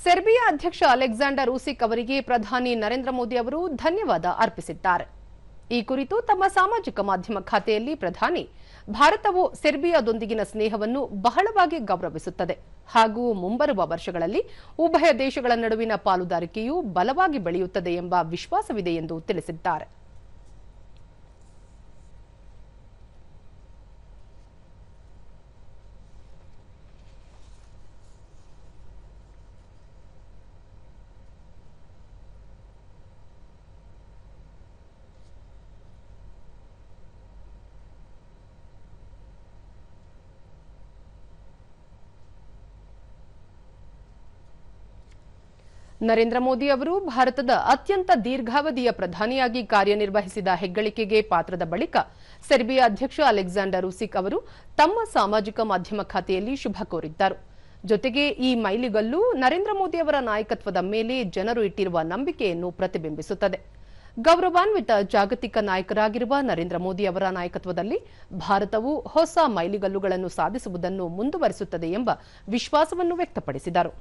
Serbia ಅಧ್ಯಕ್ಷ Alexander ಊಸಿಕ್ ಅವರಿಗೆ ಪ್ರಧಾನಿ ನರೇಂದ್ರ ಮೋದಿ ಅವರು ಧನ್ಯವಾದ ಅರ್ಪಿಸಿದ್ದಾರೆ. ಈ ಕುರಿತು ತಮ್ಮ ಸಾಮಾಜಿಕ ಮಾಧ್ಯಮ ಖಾತೆಯಲ್ಲಿ ಪ್ರಧಾನಿ, ಭಾರತವು ಸೆರ್ಬಿಯಾದೊಂದಿಗಿನ ಸ್ನೇಹವನ್ನು ಬಹಳವಾಗಿ ಗೌರವಿಸುತ್ತದೆ ಹಾಗೂ ಮುಂಬರುವ ವರ್ಷಗಳಲ್ಲಿ ಉಭಯ ದೇಶಗಳ ನಡುವಿನ ಪಾಲುದಾರಿಕೆಯು ಬಲವಾಗಿ ಬೆಳೆಯುತ್ತದೆ ಎಂಬ ವಿಶ್ವಾಸವಿದೆ ಎಂದು ತಿಳಿಸಿದ್ದಾರೆ. ನರೇಂದ್ರ ಮೋದಿ ಅವರು ಭಾರತದ ಅತ್ಯಂತ ದೀರ್ಘಾವಧಿಯ ಪ್ರಧಾನಿಯಾಗಿ ಕಾರ್ಯನಿರ್ವಹಿಸಿದ ಹೆಗ್ಗಳಿಕೆಗೆ ಪಾತ್ರದ ಬಳಿಕ ಸೆರ್ಬಿಯಾ ಅಧ್ಯಕ್ಷ ಅಲೆಕ್ಸಾಂಡರ್ ಊಸಿಕ್ ಅವರು ತಮ್ಮ ಸಾಮಾಜಿಕ ಮಾಧ್ಯಮ ಖಾತೆಯಲ್ಲಿ ಶುಭ ಕೋರಿದ್ದರು. ಜೊತೆಗೆ ಈ ಮೈಲಿಗಲ್ಲು ನರೇಂದ್ರ ಮೋದಿ ಅವರ ನಾಯಕತ್ವದ ಮೇಲೆ ಜನರು ಇಟ್ಟಿರುವ ನಂಬಿಕೆಯನ್ನು ಪ್ರತಿಬಿಂಬಿಸುತ್ತದೆ. ಗೌರವಾನ್ವಿತ ಜಾಗತಿಕ ನಾಯಕರಾಗಿರುವ ನರೇಂದ್ರ ಮೋದಿ ಅವರ ನಾಯಕತ್ವದಲ್ಲಿ ಭಾರತವು ಹೊಸ ಮೈಲಿಗಲ್ಲುಗಳನ್ನು ಸಾಧಿಸುವುದನ್ನು ಮುಂದುವರಿಸುತ್ತದೆ ಎಂಬ ವಿಶ್ವಾಸವನ್ನು ವ್ಯಕ್ತಪಡಿಸಿದರು.